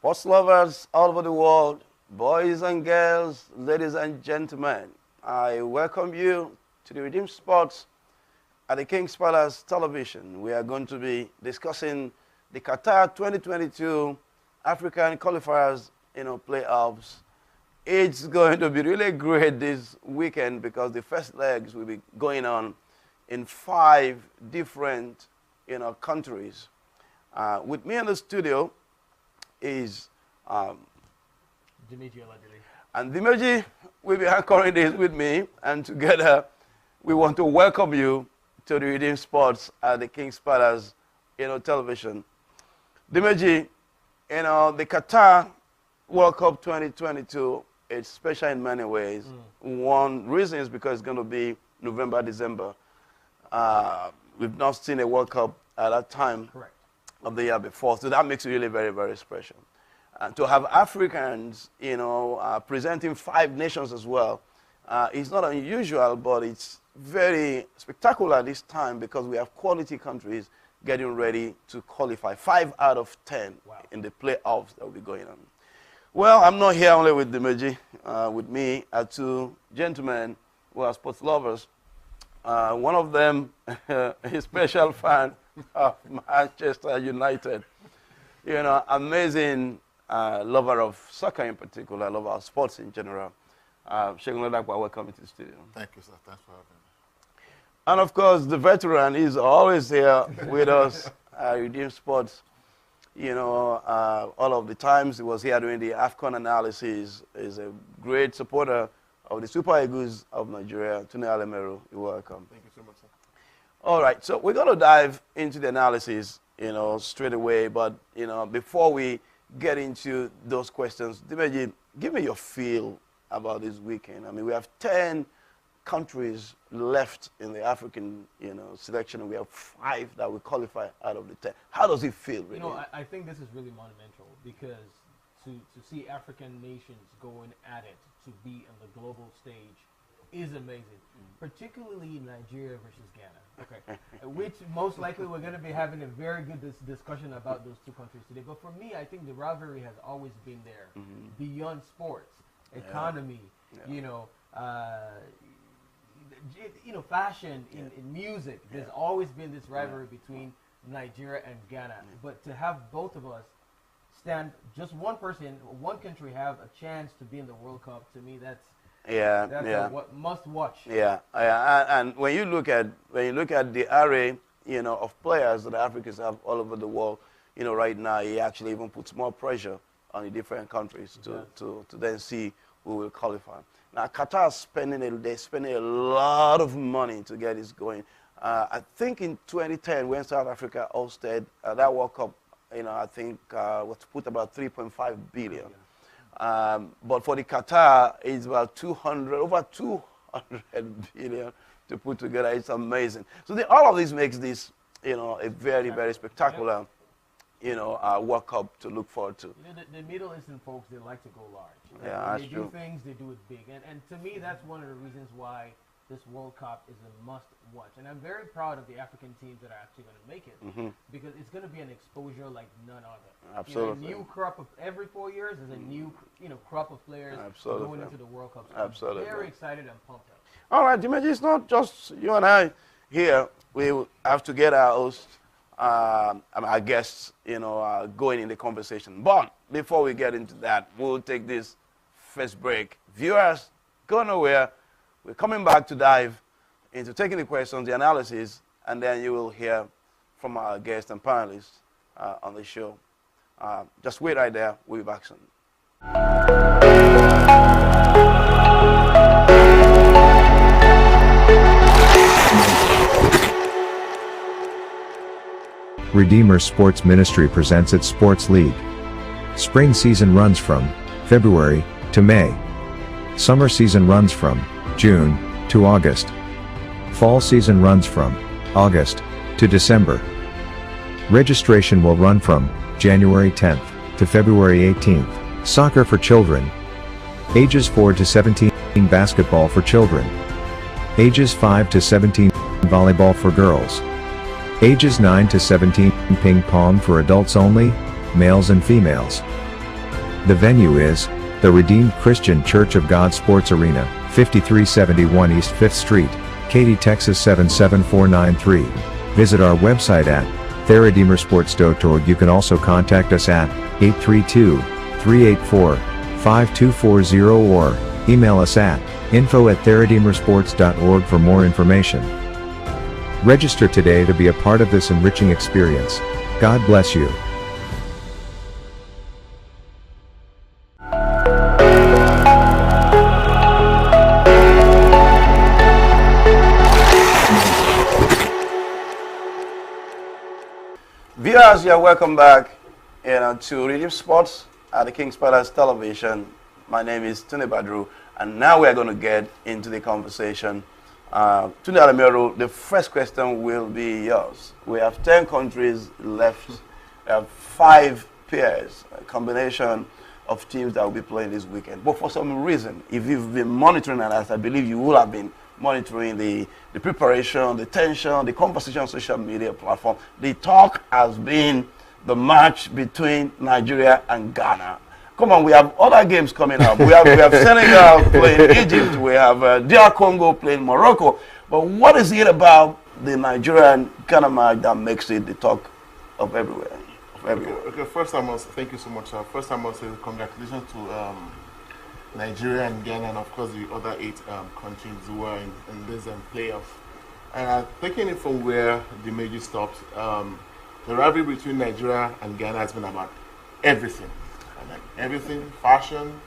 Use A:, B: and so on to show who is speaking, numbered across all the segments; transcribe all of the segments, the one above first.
A: Sports lovers all over the world, boys and girls, ladies and gentlemen, I welcome you to the Redeem Sports at the King's Palace Television. We are going to be discussing the Qatar 2022 African Qualifiers, playoffs. It's going to be really great this weekend because the first legs will be going on in 5 different, countries. With me in the studio is
B: Dimeji Oladile.
A: And Dimeji will be anchoring this with me, and together we want to welcome you to the Redeem Sports at the King's Palace, television. Dimeji, the Qatar World Cup 2022 is special in many ways. One reason is because it's going to be November, December. We've not seen a World Cup at that time.
B: Correct.
A: Of the year before, so that makes it really very, very special. And to have Africans, presenting 5 nations as well, it's not unusual, but it's very spectacular this time because we have quality countries getting ready to qualify. 5 out of 10 in the playoffs that will be going on. Well, I'm not here only with Dimeji. With me are 2 gentlemen who are sports lovers. One of them is a special fan of Manchester United. Amazing lover of soccer in particular, lover of sports in general. Sheikh Ladakwa, welcome to the studio.
C: Thank you, sir. Thanks for having me.
A: And of course, the veteran is always here with us, Redeem Sports. All of the times he was here doing the AFCON analysis. Is a great supporter of the Super Eagles of Nigeria. Tune Alemero, you're welcome.
C: Thank you so much, sir.
A: All right, so we're going to dive into the analysis, straight away. But, before we get into those questions, Dimeji, give me your feel about this weekend. I mean, we have 10 countries left in the African, selection, and we have 5 that will qualify out of the 10. How does it feel, really?
B: I think this is really monumental because to see African nations going at it, to be on the global stage, is amazing, particularly Nigeria versus Ghana. Okay, which most likely we're going to be having a very good discussion about those 2 countries today. But for me, I think the rivalry has always been there, beyond sports, economy, fashion, in music. There's always been this rivalry between Nigeria and Ghana. But to have both of us stand, just one person, one country have a chance to be in the World Cup, to me that's what must watch.
A: And when you look at the array, of players that Africans have all over the world, right now, he actually even puts more pressure on the different countries to then see who will qualify. Now, Qatar they're spending a lot of money to get this going. I think in 2010, when South Africa hosted that World Cup, I think was put about 3.5 billion. But for the Qatar, it's about over 200 billion to put together. It's amazing. So all of this makes this, a very, very spectacular, World Cup to look forward to.
B: The Middle Eastern folks, they like to go large.
A: When
B: they do things, they do it big. And to me, that's one of the reasons why this World Cup is a must-watch. And I'm very proud of the African teams that are actually going to make it because it's going to be an exposure like none other.
A: Absolutely.
B: A new crop of every 4 years is a new, crop of players going into the World Cup. So
A: Absolutely.
B: I'm very excited and pumped up.
A: All right, Dimeji, it's not just you and I here. We have to get our hosts, our guests, going in the conversation. But before we get into that, we'll take this first break. Viewers, go nowhere. We're coming back to dive into taking the questions, the analysis, and then you will hear from our guests and panelists on the show. Just wait right there. We'll be back soon.
D: Redeemer Sports Ministry presents its Sports League. Spring season runs from February to May. Summer season runs from June to August. Fall season runs from August to December. Registration will run from January 10th to February 18th. Soccer for children. Ages 4 to 17, basketball for children. Ages 5 to 17, volleyball for girls. Ages 9 to 17, ping pong for adults only, males and females. The venue is the Redeemed Christian Church of God Sports Arena, 5371 East 5th Street, Katy, Texas 77493. Visit our website at theredeemersports.org. You can also contact us at 832-384-5240 or email us at info@theredeemersports.org for more information. Register today to be a part of this enriching experience. God bless you.
A: Viewers, you're welcome back to Redeem Sports at the King's Palace Television. My name is Tune Badru, and now we're going to get into the conversation. Tune Alamero, the first question will be yours. We have 10 countries left. We have 5 pairs, a combination of teams that will be playing this weekend. But for some reason, if you've been monitoring, and as I believe you will have been monitoring the preparation, the tension, the conversation on social media platform, the talk has been the match between Nigeria and Ghana. Come on, we have other games coming up. We have Senegal playing Egypt. We have DR Congo playing Morocco. But what is it about the Nigeria and Ghana match that makes it the talk of everywhere?
C: Okay, first I must thank you so much. First I must say congratulations to Nigeria and Ghana, and of course the other 8 countries who are in this playoff. And taking it from where the major stopped, the rivalry between Nigeria and Ghana has been about everything. Everything, fashion,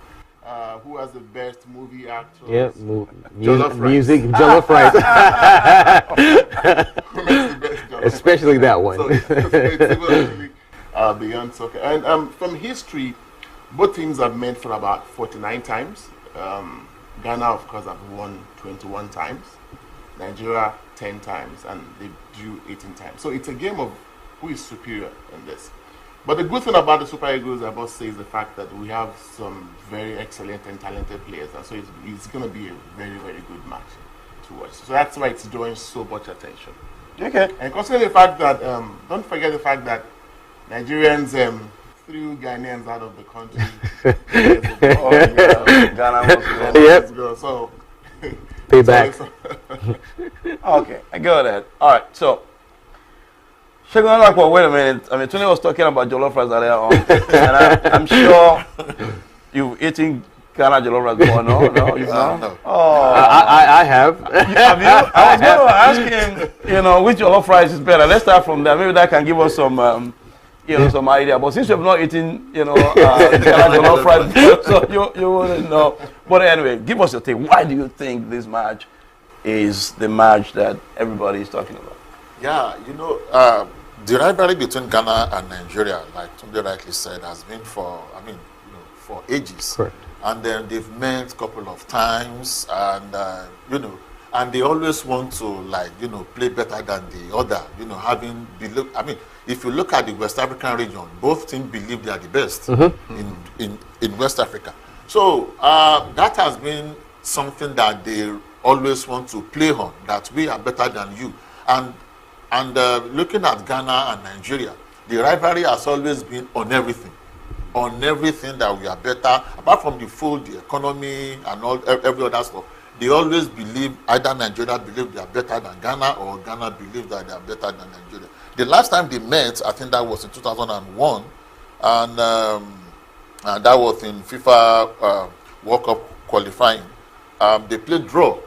C: who has the best movie actor?
B: Yeah,
C: music,
B: Jollof Rice.
C: Who makes the best jollof
B: Especially that one.
C: So it's actually beyond soccer. And from history, both teams have met for about 49 times. Ghana, of course, have won 21 times. Nigeria, 10 times. And they drew 18 times. So it's a game of who is superior in this. But the good thing about the Super Eagles, I must say, is the fact that we have some very excellent and talented players. And so it's going to be a very, very good match to watch. So that's why it's drawing so much attention.
A: Okay.
C: And considering the fact that, don't forget the fact that Nigerians threw Ghanaians out of the country.
A: Ghana was
B: Yep.
C: So,
B: Payback.
A: Okay, I got that. All right, so wait a minute. I mean, Tony was talking about jollof rice earlier on, and I'm sure you've eaten Ghana jollof rice before. No, you've not.
C: No.
A: Oh,
B: I have.
A: have you? I was going to ask him, which jollof rice is better. Let's start from there. Maybe that can give us some, some idea. But since you have not eaten, Ghana jollof rice, so you wouldn't know. But anyway, give us your take. Why do you think this match is the match that everybody is talking about?
C: Yeah, the rivalry between Ghana and Nigeria, like Tunde rightly said, has been for ages.
B: Correct.
C: And then they've met a couple of times, and and they always want to play better than the other. If you look at the West African region, both teams believe they are the best in West Africa. So that has been something that they always want to play on, that we are better than you. And looking at Ghana and Nigeria, the rivalry has always been on everything that we are better, apart from the food, the economy, and every other stuff. They always believe either Nigeria believe they are better than Ghana, or Ghana believe that they are better than Nigeria. The last time they met, I think that was in 2001, and that was in FIFA World Cup qualifying. They played draw.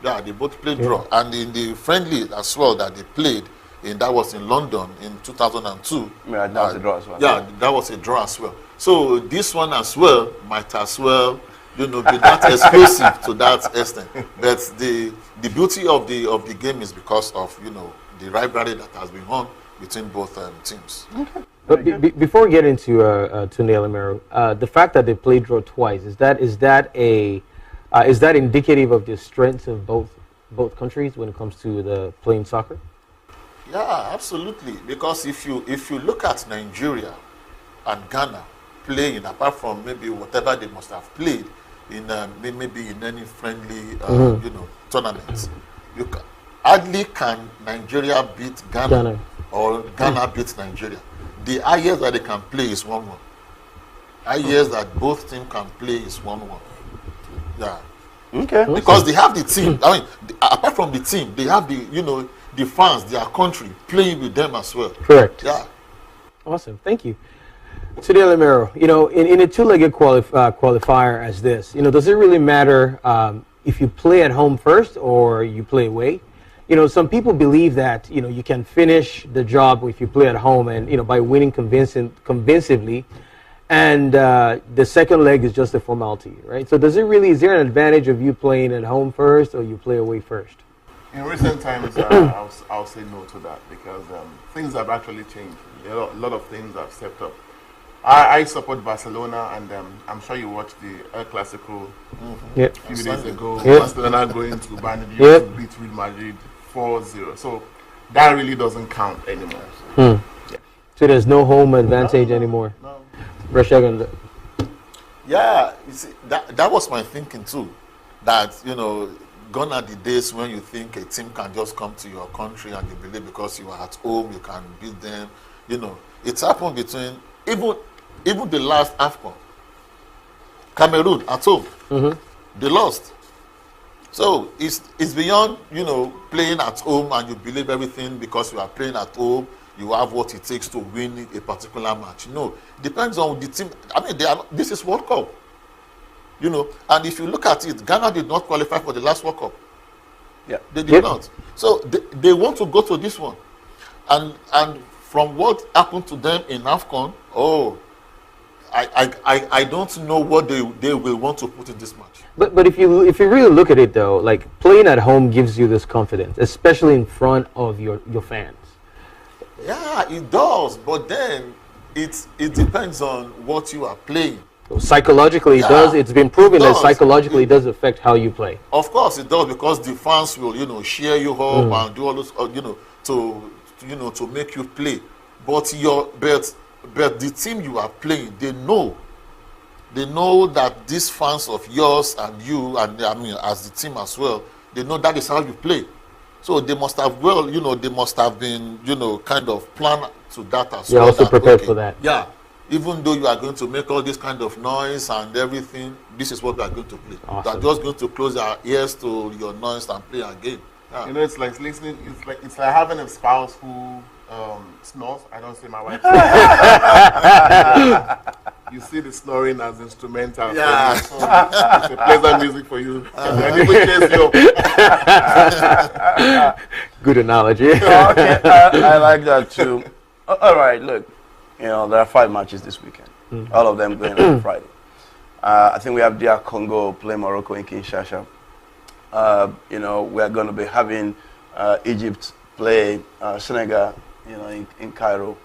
C: Yeah, they both played draw. And in the friendly as well that they played, that was in London in 2002.
A: Yeah, that was a draw as well.
C: Yeah, that was a draw as well. So this one as well might as well, be that exclusive to that extent. But the beauty of the game is because of the rivalry that has been on between both teams.
A: Okay.
B: But before we get into Tunde Alamero, the fact that they played draw twice, is that indicative of the strength of both countries when it comes to the playing soccer?
C: Yeah, absolutely. Because if you look at Nigeria and Ghana playing, apart from maybe whatever they must have played in maybe in any friendly tournaments, hardly can Nigeria beat Ghana or Ghana beat Nigeria. The highest that they can play is 1-1. Highest that both teams can play is 1-1. Yeah.
A: Okay.
C: Because they have the team. I mean, apart from the team, they have the fans, their country playing with them as well.
B: Correct.
C: Yeah.
B: Awesome. Thank you. Tunde Alamero, in a two-legged qualifier as this, does it really matter if you play at home first or you play away? Some people believe that, you can finish the job if you play at home and, by winning convincingly, and the second leg is just a formality, right? So is there an advantage of you playing at home first or you play away first?
E: In recent times, I'll say no to that because things have actually changed. A lot of things have stepped up. I support Barcelona, and I'm sure you watched the El Clasico a few days ago. Barcelona going to Bernabeu to beat Real Madrid 4-0. So that really doesn't count anymore.
B: So there's no home advantage anymore.
C: No. Yeah, you see, that was my thinking too. That gone are the days when you think a team can just come to your country and you believe because you are at home you can beat them. It's happened between even the last AFCON. Cameroon at home, they lost. So it's beyond playing at home and you believe everything because you are playing at home. You have what it takes to win a particular match. No, depends on the team. I mean, this is World Cup. And if you look at it, Ghana did not qualify for the last World Cup.
A: Yeah,
C: they did not. So they want to go to this one, and from what happened to them in AFCON, I don't know what they will want to put in this match.
B: But if you really look at it though, like playing at home gives you this confidence, especially in front of your fans.
C: Yeah, it does. But then it depends on what you are playing.
B: Psychologically, it does. It's been proven that psychologically it does affect how you play.
C: Of course, it does because the fans will, cheer you up and do all those, to make you play. But the team you are playing, they know that these fans of yours and you, and I mean as the team as well, they know that is how you play. So they must have been, kind of planned to that as well.
B: You're also prepared for that.
C: Yeah. Even though you are going to make all this kind of noise and everything, this is what we are going to play.
B: Awesome.
C: We are just going to close our ears to your noise and play a game. Yeah.
E: It's like listening. It's like having a spouse who snores. I don't say my wife. You see the snoring as instrumental.
C: Yeah.
E: So it's a pleasant music for you. And it will chase you.
B: Good analogy.
A: Okay, I like that too. All right, look. There are 5 matches this weekend. All of them going on Friday. I think we have DR Congo playing Morocco in Kinshasa. We are going to be having Egypt play Senegal, in Cairo.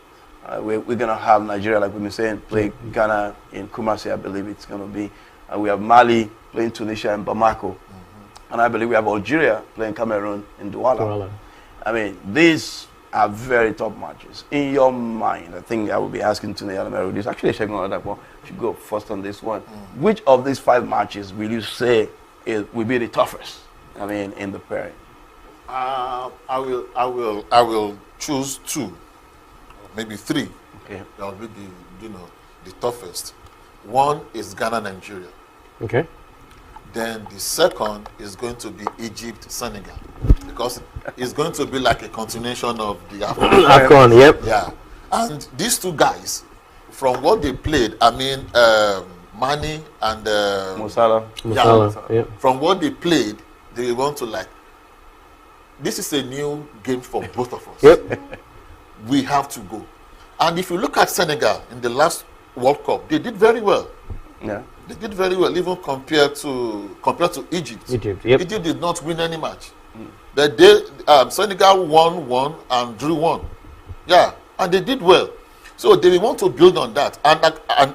A: We're going to have Nigeria, like we've been saying, play Ghana in Kumasi, I believe it's going to be. We have Mali playing Tunisia in Bamako. And I believe we have Algeria playing Cameroon in Douala. I mean, these are very top matches. In your mind, I think I will be asking Tunde Alamero this. Actually, checking on that one. Should go first on this one. Which of these 5 matches will you say will be the toughest? I mean, in the pairing.
C: I will choose 2, maybe 3.
A: Okay.
C: That will be the toughest. One is Ghana, Nigeria.
B: Okay.
C: Then the second is going to be Egypt, Senegal, because it's going to be like a continuation of the
B: AFCON. Yep.
C: Yeah, and these 2 guys, from what they played, I mean, Mane and
A: Musala.
B: Yep.
C: From what they played, they want to this is a new game for both of us.
B: Yep.
C: We have to go. And if you look at Senegal in the last World Cup, they did very well.
A: Yeah.
C: They did very well, even compared to Egypt.
B: Yep.
C: Egypt did not win any match. But Senegal won 1 and drew 1. Yeah, and they did well. So they want to build on that. And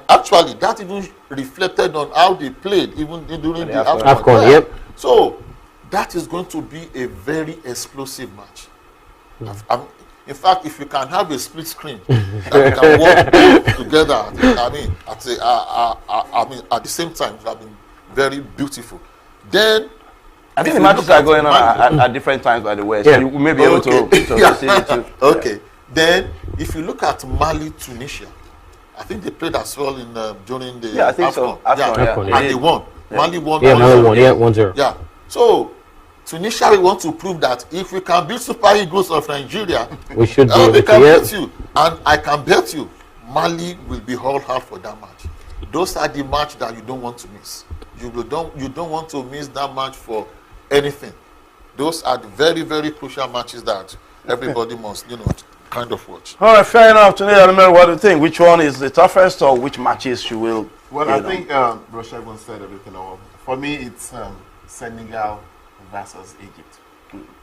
C: actually, that even reflected on how they played, even during the
F: AFCON. Yep.
C: So that is going to be a very explosive match. In fact, if you can have a split screen that can work together, at the same time, it would have been very beautiful. Then
A: I think the matches are going on at different times, by the way, so you may be able to see it too.
C: Okay. Then, if you look at Mali, Tunisia, I think they played as well during the
A: I think so.
C: AFCON, and they won. Yeah. Mali won.
F: Yeah, Mali won. Yeah, 1-0.
C: Yeah. So Tunisia, we want to prove that if we can beat Super Eagles of Nigeria,
F: we should be
C: able to beat you. And I can bet you, Mali will be all out for that match. Those are the match that you don't want to miss. You don't want to miss that match for anything. Those are the very, very crucial matches that everybody must, kind of watch.
A: All right, fair enough. Today, I don't know what do you think. Which one is the toughest, or which matches you will?
E: Well, I think Roshagun said everything. For me, it's Senegal versus Egypt.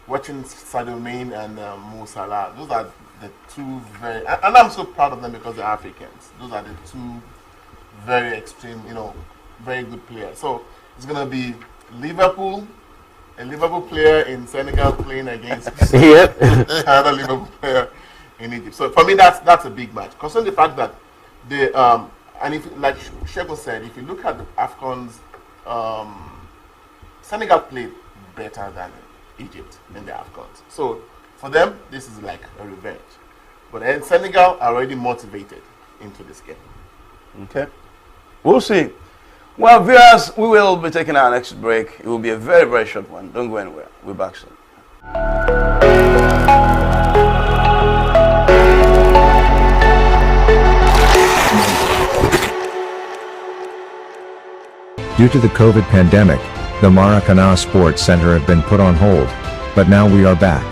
E: Watching Sadio Mane and Mo Salah, those are the two very, and I'm so proud of them because they're Africans. Those are the two very extreme, very good players. So it's going to be a Liverpool player in Senegal playing against another Liverpool player in Egypt. So for me, that's a big match. Considering the fact that and if, like Shegun said, if you look at the AFCONs, Senegal played better than Egypt in the AFCONs. So for them, this is like a revenge. But then Senegal are already motivated into this game.
A: Okay. We'll see. Well, viewers, we will be taking our next break. It will be a very, very short one. Don't go anywhere. We're back soon.
D: Due to the COVID pandemic, the Maracana Sports Center have been put on hold, but now we are back.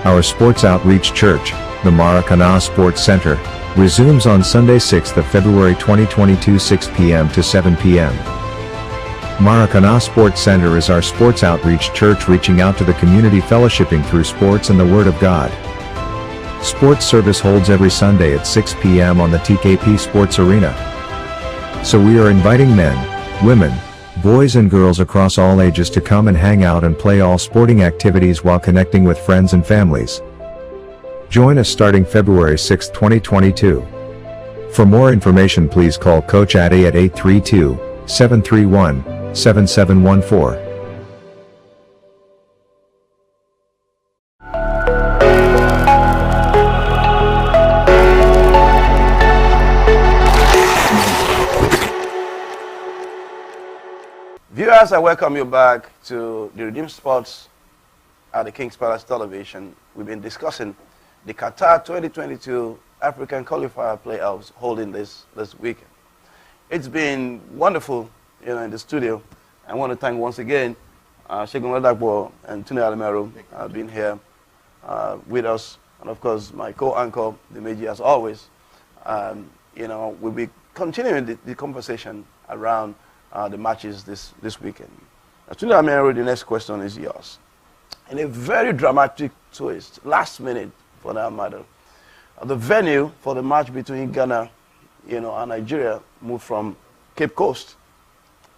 D: Our Sports Outreach Church, the Maracana Sports Center, resumes on Sunday 6th of February 2022 6 p.m. to 7 p.m. Maracana Sports Center is our sports outreach church reaching out to the community fellowshipping through sports and the Word of God. Sports service holds every Sunday at 6 p.m. on the TKP Sports Arena. So we are inviting men, women, boys and girls across all ages to come and hang out and play all sporting activities while connecting with friends and families. Join us starting February 6, 2022. For more information, please call Coach Addy at 832-731-7714.
A: Viewers, I welcome you back to the Redeem Sports at the King's Palace Television. We've been discussing the Qatar 2022 African Qualifier playoffs holding this weekend. It's been wonderful, in the studio. I want to thank once again Shegun Ladakbo and Tune Alimero being here with us, and of course my co-anchor Dimeji, as always. We'll be continuing the conversation around the matches this weekend. Tune Alimero, the next question is yours. In a very dramatic twist, last minute for that matter, the venue for the match between Ghana, and Nigeria moved from Cape Coast,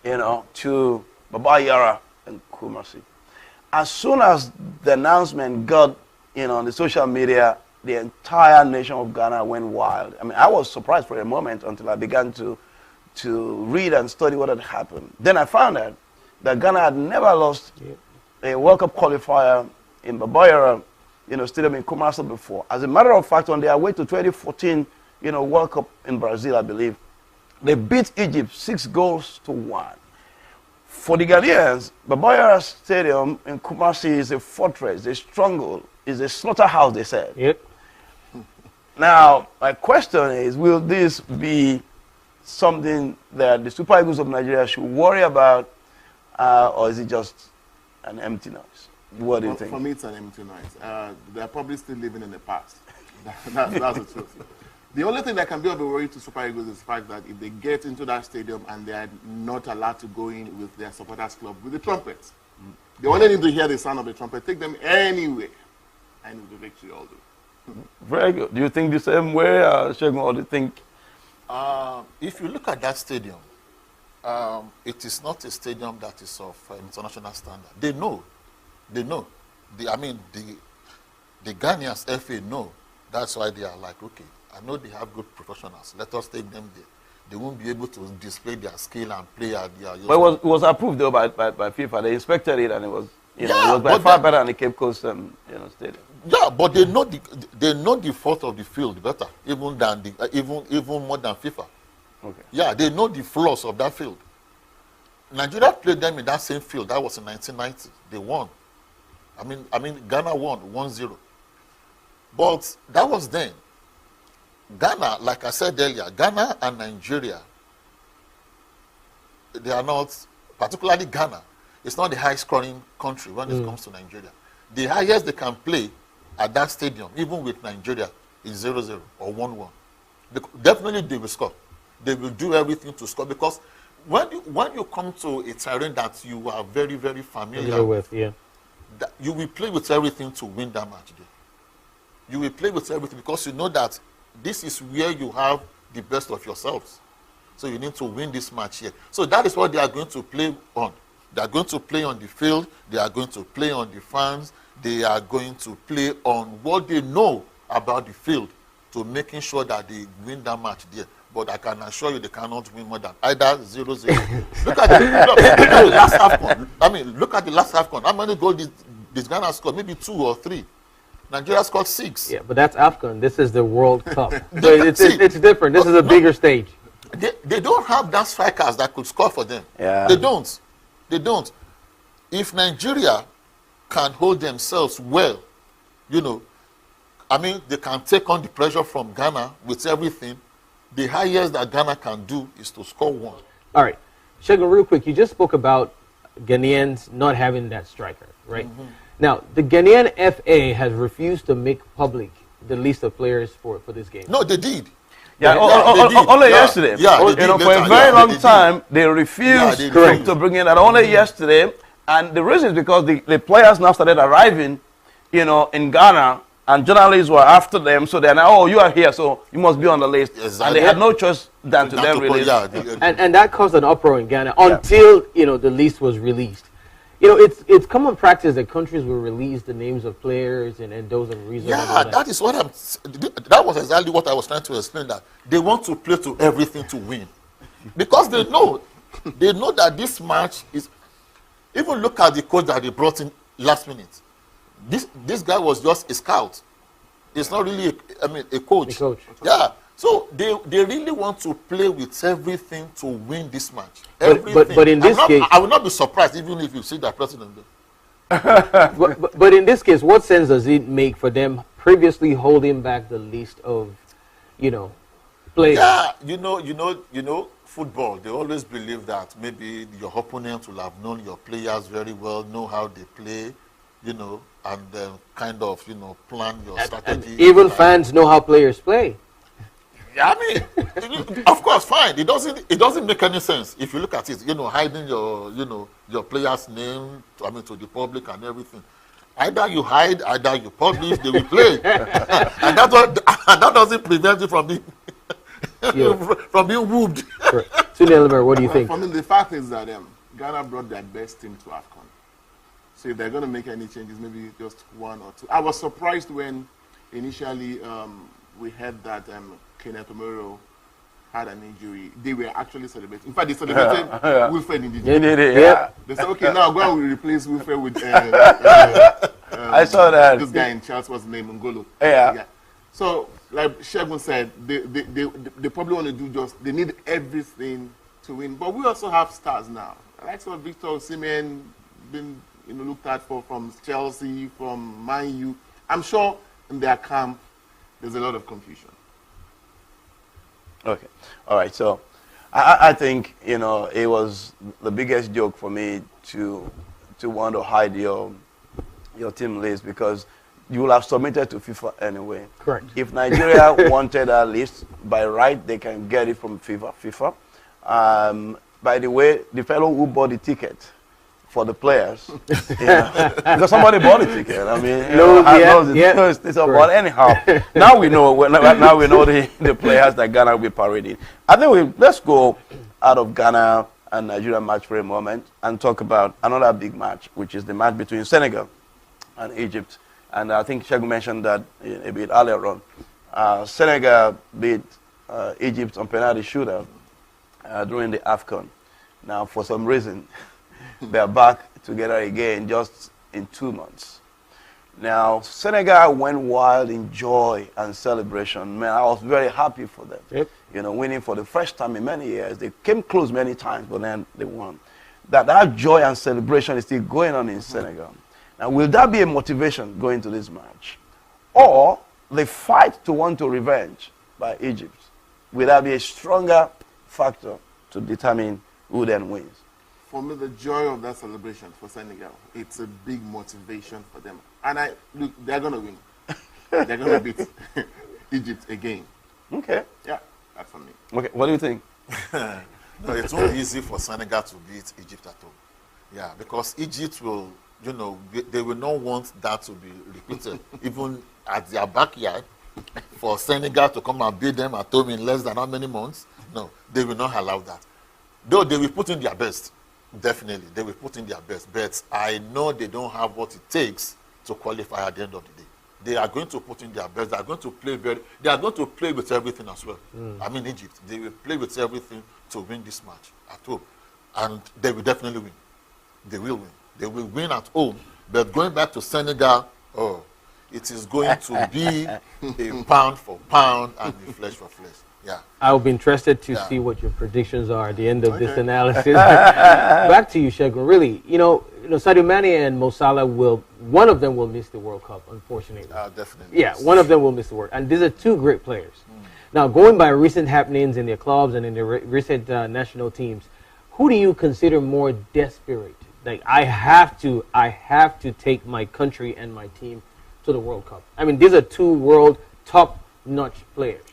A: to Baba Yara and Kumasi. As soon as the announcement got, on the social media, the entire nation of Ghana went wild. I mean, I was surprised for a moment until I began to read and study what had happened. Then I found out that Ghana had never lost a World Cup qualifier in Baba Yara, stadium in Kumasi before. As a matter of fact, on their way to 2014, World Cup in Brazil, I believe, they beat Egypt 6-1. For the Ghanaians, Baba Yara Stadium in Kumasi is a fortress, a stronghold, is a slaughterhouse, they said.
F: Yep.
A: Now, my question is, will this be something that the Super Eagles of Nigeria should worry about, or is it just an empty noise? What do you think?
E: For me, it's an empty noise. They're probably still living in the past. That's the truth. The only thing that can be of a worry to Super Eagles is the fact that if they get into that stadium and they are not allowed to go in with their supporters club with the trumpets, they only need to hear the sound of the trumpet. Take them anywhere, and the victory all day.
A: Very good. Do you think the same way, Shegun, or do you think?
C: If you look at that stadium, it is not a stadium that is of international standard. They know. The Ghanaians FA know. That's why they are like, okay, I know they have good professionals. Let us take them there. They won't be able to display their skill and play at their.
A: But it was approved though by FIFA. They inspected it and it was, it was by far better than the Cape Coast, stadium.
C: Yeah, but they know the fault of the field better, even than even more than FIFA.
A: Okay.
C: Yeah, they know the flaws of that field. Nigeria played them in that same field. That was in 1990. They won. I mean, Ghana won 1-0. But that was then. Ghana, like I said earlier, Ghana and Nigeria, they are not, particularly Ghana, it's not the highest scoring country when it comes to Nigeria. The highest they can play at that stadium, even with Nigeria, is 0-0 or 1-1. Definitely they will score. They will do everything to score, because when you come to a terrain that you are very, very familiar with, you will play with everything to win that match there. You will play with everything because you know that this is where you have the best of yourselves. So you need to win this match here. So that is what they are going to play on. They are going to play on the field. They are going to play on the fans. They are going to play on what they know about the field to making sure that they win that match there. But I can assure you they cannot win more than either 0-0. Look at the last AFCON. Look at the last AFCON. How many goals this Ghana scored? Maybe 2 or 3. Nigeria scored 6.
F: Yeah, but that's AFCON. This is the World Cup. So it's different. This is a bigger stage.
C: They don't have that strikers that could score for them.
A: Yeah.
C: They don't. If Nigeria can hold themselves well, they can take on the pressure from Ghana with everything. The highest that Ghana can do is to score 1.
F: All right. Shegun, real quick, you just spoke about Ghanaians not having that striker, right? Mm-hmm. Now, the Ghanaian FA has refused to make public the list of players for this game.
C: No, they did.
A: Yeah, only yesterday. Yeah, for a very long time, they refused to bring in that. Only yesterday. And the reason is because the players now started arriving, in Ghana, and journalists were after them. So they're now, you are here, so you must be on the list. Exactly. And they had no choice than to then release.
F: And that caused an uproar in Ghana until, the list was released. It's common practice that countries will release the names of players and those are reasons.
C: Yeah, that was exactly what I was trying to explain, that they want to play to everything to win. Because they know that this match is, even look at the coach that they brought in last minute. This guy was just a scout. It's not really, a coach. Yeah. So they really want to play with everything to win this match.
F: But in this case,
C: I will not be surprised even if you see that president
F: there. but in this case, what sense does it make for them previously holding back the list of, players?
C: Yeah, football. They always believe that maybe your opponent will have known your players very well, know how they play, and then kind of, plan your strategy.
F: And even fans know how players play.
C: Of course, fine. It doesn't make any sense if you look at it. Hiding your player's name, to the public and everything. Either you hide, either you publish. They will play, and that doesn't prevent you from being from being whooped.
F: Sunil, what do you think?
E: For me, the fact is that Ghana brought their best team to AFCON. So if they're going to make any changes, maybe just 1 or 2. I was surprised when initially we heard that Kenneth Omero had an injury. They were actually celebrating. In fact, they celebrated Wilfred in the gym. They said, okay, now go and replace Wilfred with
A: I saw that.
E: This guy in Charles was named Ngolo.
A: Yeah.
E: So, like Shegun said, they probably want to do they need everything to win. But we also have stars now. Like Victor Osimhen been looked at from Chelsea, from Man U. I'm sure in their camp there's a lot of confusion.
A: Okay. All right. So I think, it was the biggest joke for me to want to hide your team list, because you will have submitted to FIFA anyway.
F: Correct.
A: If Nigeria wanted a list, by right, they can get it from FIFA. By the way, the fellow who bought the ticket for the players. Because somebody bought a ticket. I mean, but anyhow, now we know. Now we know the players that Ghana will be parading. I think let's go out of Ghana and Nigeria match for a moment and talk about another big match, which is the match between Senegal and Egypt. And I think Shegun mentioned that a bit earlier on. Senegal beat Egypt on penalty shootout during the AFCON. Now, for some reason, they are back together again just in 2 months. Now, Senegal went wild in joy and celebration. Man, I was very happy for them. Yep. Winning for the first time in many years. They came close many times, but then they won. That joy and celebration is still going on in Senegal. Now, will that be a motivation going to this match? Or the fight to want to revenge by Egypt? Will that be a stronger factor to determine who then wins?
E: For me, the joy of that celebration for Senegal, it's a big motivation for them. And look, they're going to win. They're going to beat Egypt again.
A: Okay.
E: Yeah, that's for me.
A: Okay, what do you think?
C: No, it's not easy for Senegal to beat Egypt at all. Yeah, because Egypt will, they will not want that to be repeated. Even at their backyard, for Senegal to come and beat them at home in less than how many months? No, they will not allow that. Though they will put in their best, definitely, they will put in their best. But I know they don't have what it takes to qualify at the end of the day. They are going to put in their best. They are going to play they are going to play with everything as well. I mean, Egypt, they will play with everything to win this match at home. And they will definitely win. They will win. They will win at home. But going back to Senegal, it is going to be a pound for pound and a flesh for flesh. Yeah.
F: I'll be interested to see what your predictions are at the end of this analysis. Back to you, Shegun. Really, Sadio Mane and Mo Salah one of them will miss the World Cup, unfortunately.
C: Definitely.
F: Yeah, one of them will miss the World Cup. And these are two great players. Now, going by recent happenings in their clubs and in their recent national teams, who do you consider more desperate? Like, I have to take my country and my team to the World Cup. I mean, these are two world top-notch players.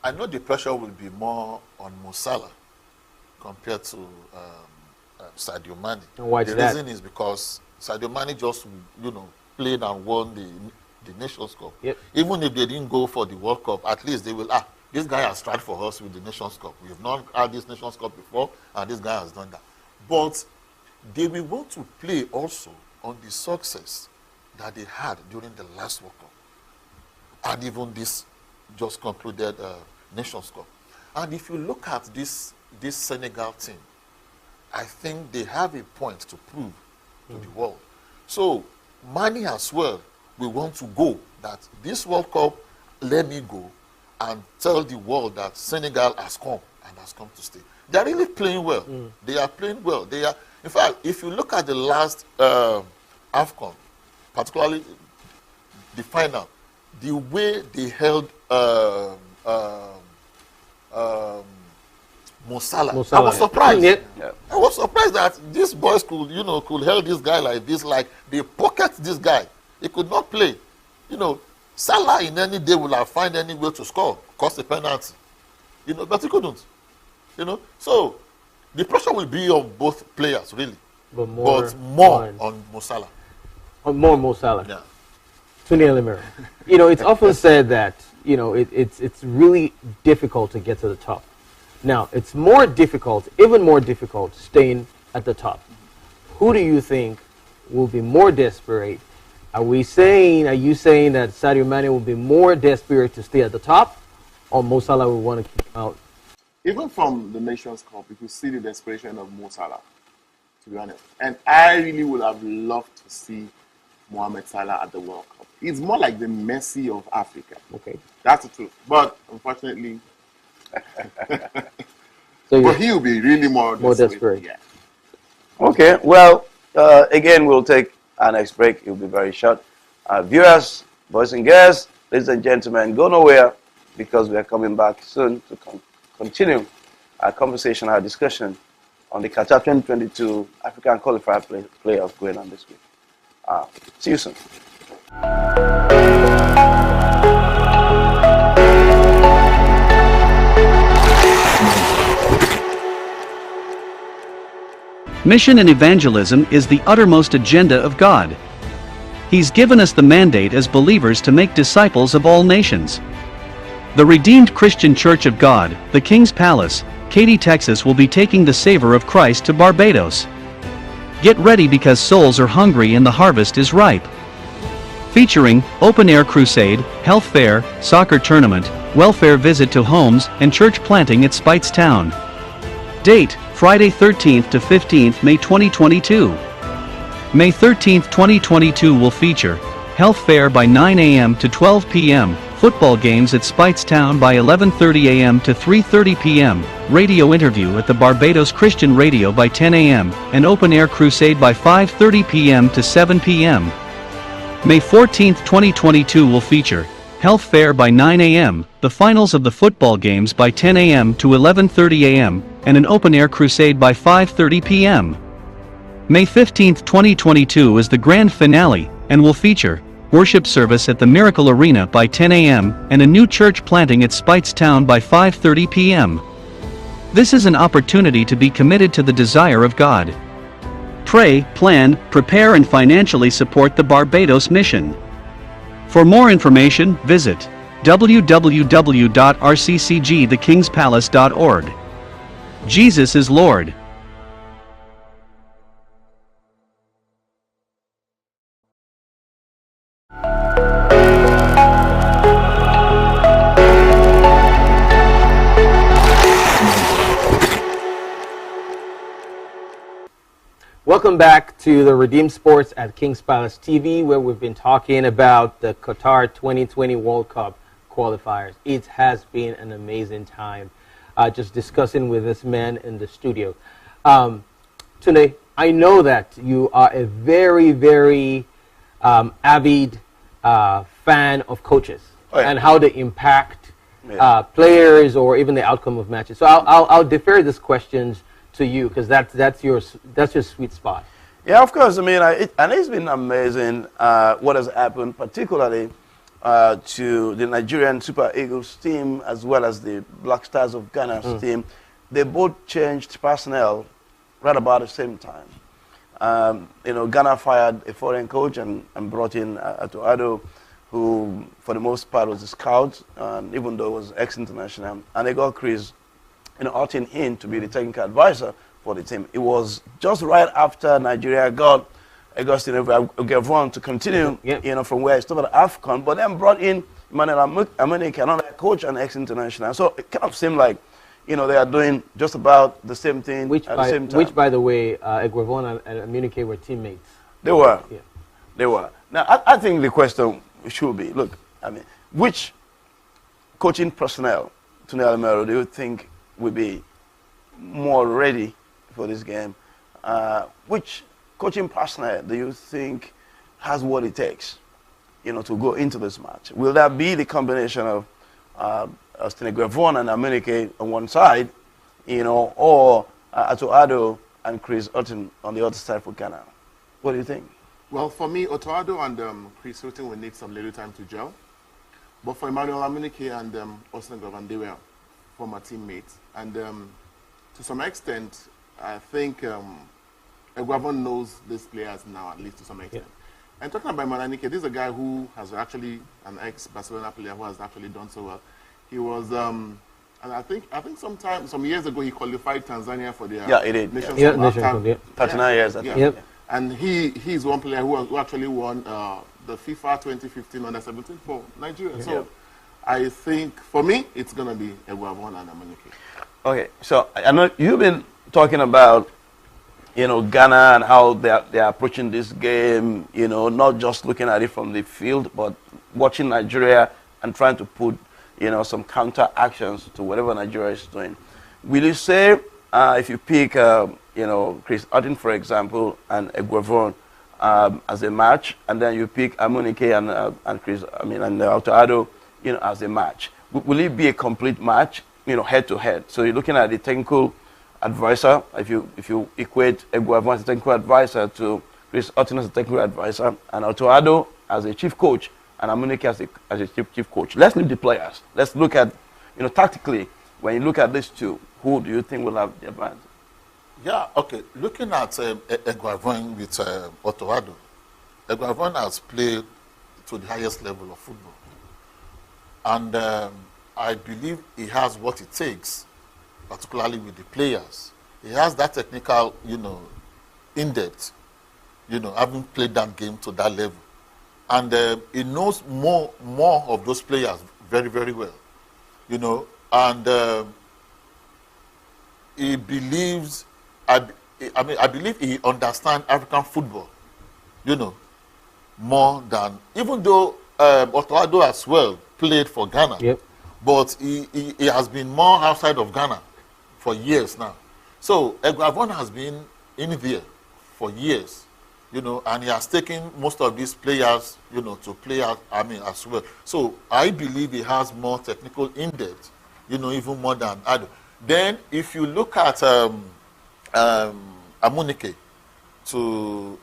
C: I know the pressure will be more on Mo Salah compared to Sadio Mane.
F: And why is
C: the
F: that?
C: reason is because Sadio Mane just, played and won the Nations Cup.
F: Yep.
C: Even if they didn't go for the World Cup, at least they will, this guy has tried for us with the Nations Cup. We have not had this Nations Cup before, and this guy has done that. But they will want to play also on the success that they had during the last World Cup. And even this just concluded Nations Cup. And if you look at this Senegal team, I think they have a point to prove to the world. So Mane as well, we want to go that this World Cup, let me go and tell the world that Senegal has come and has come to stay. They are really playing well. They are playing well. They are, in fact, if you look at the last AFCON, particularly the final, the way they held Mo Salah. I was surprised. I was surprised that these boys could held this guy like this, like they pocket this guy. He could not play. Salah in any day will have find any way to score, cost a penalty. But he couldn't. So the pressure will be on both players really, but more on Mo Salah.
F: More Mo Salah.
C: Yeah.
F: Tunde Elimero. It's often said that it's really difficult to get to the top. Now, it's even more difficult staying at the top. Who do you think will be more desperate? Are you saying that Sadio Mane will be more desperate to stay at the top, or Mo Salah will want to keep out?
E: Even from the Nations Cup, you could see the desperation of Mo Salah, to be honest. And I really would have loved to see Mohamed Salah at the World Cup. He's more like the Messi of Africa.
F: Okay.
E: That's the truth. But unfortunately,
F: but
E: he will be really more desperate. Yeah.
A: Okay, well, again, we'll take our next break. It will be very short. Viewers, boys and girls, ladies and gentlemen, go nowhere because we are coming back soon to continue our conversation, our discussion on the Qatar 2022 African Qualifier playoff going on this week. See you soon.
G: Mission and evangelism is the uttermost agenda of God. He's given us the mandate as believers to make disciples of all nations. The Redeemed Christian Church of God, the King's Palace, Katy, Texas will be taking the savor of Christ to Barbados. Get ready because souls are hungry and the harvest is ripe. Featuring open-air crusade, health fair, soccer tournament, welfare visit to homes, and church planting at Speightstown. Date, Friday 13th to 15th May 2022. May 13th, 2022 will feature health fair by 9 a.m. to 12 p.m., football games at Speightstown by 11:30 a.m. to 3:30 p.m., radio interview at the Barbados Christian Radio by 10 a.m., and open-air crusade by 5:30 p.m. to 7 p.m. May 14th, 2022 will feature health fair by 9 a.m., the finals of the football games by 10 a.m. to 11:30 a.m., and an open-air crusade by 5:30 p.m. May 15th, 2022 is the grand finale, and will feature worship service at the Miracle Arena by 10 a.m., and a new church planting at Speightstown by 5:30 p.m. This is an opportunity to be committed to the desire of God. Pray, plan, prepare and financially support the Barbados mission. For more information, visit www.rccgthekingspalace.org. Jesus is Lord.
F: Welcome back to the Redeemed Sports at Kings Palace TV, where we've been talking about the Qatar 2020 World Cup qualifiers. It has been an amazing time just discussing with this man in the studio. Tunde, I know that you are a very, very avid fan of coaches and how they impact players or even the outcome of matches. So I'll defer these questions to you because that's your sweet spot.
A: Yeah, of course. I mean, and it's been amazing what has happened, particularly to the Nigerian Super Eagles team as well as the Black Stars of Ghana's team. They both changed personnel right about the same time. Ghana fired a foreign coach and brought in Ado, who for the most part was a scout, even though he was ex-international, and they got Chris opting in to be the technical advisor for the team. It was just right after Nigeria got Augustine Gavron to continue, from where he started at AFCON, but then brought in Emmanuel Amunike, another coach and ex-international. So it kind of seemed like, they are doing just about the same thing at the same time.
F: Which, by the way, Gavron and Amunike were teammates.
A: They were.
F: Yeah.
A: They were. Now, I think the question should be, look, which coaching personnel, Tunde Almero, do you think will be more ready for this game? Which coaching personnel do you think has what it takes, to go into this match? Will that be the combination of Austin Gavron and Amunike on one side, or Ado and Chris Hutton on the other side for Ghana? What do you think?
E: Well, for me, Ado and Chris Hutton will need some little time to gel. But for Emmanuel Amunike and Austin Gavron, they were former teammates. And to some extent, I think Gavron knows these players now, at least to some extent. Yeah. And talking about Amunike, this is a guy who has actually an ex-Barcelona player who has actually done so well. He was, and I think some years ago, he qualified Tanzania for their Nations Cup.
A: 39 years.
E: And he's one player who actually won the FIFA 2015 Under-17 for Nigeria. So I think, for me, it's going to be Gavron and Amunike.
A: Okay, so I know you've been talking about, Ghana and how they're approaching this game, not just looking at it from the field, but watching Nigeria and trying to put, some counter actions to whatever Nigeria is doing. Will you say, if you pick, Chris Hutton, for example, and Gavron as a match, and then you pick Amunike and Chris, and Ado, as a match, will it be a complete match, head to head? So you're looking at the technical advisor. If you equate Gavron as a technical advisor to Chris Hutton as a technical advisor, and Ado as a chief coach, and Amunike as a chief coach. Let's leave the players. Let's look at, tactically, when you look at these two, who do you think will have the advantage?
C: Yeah, okay. Looking at Eguavoin with Otoado, Eguavoin has played to the highest level of football. And I believe he has what it takes, particularly with the players. He has that technical, in-depth, having played that game to that level. And he knows more of those players very, very well, and he believes, I believe he understands African football, more than, even though Otoado as well played for Ghana,
F: Yep.
C: but he has been more outside of Ghana for years now. So Eguavoin has been in there for years, and he has taken most of these players, to play out, as well. So I believe he has more technical in-depth, even more than Ado. Then if you look at Amunike to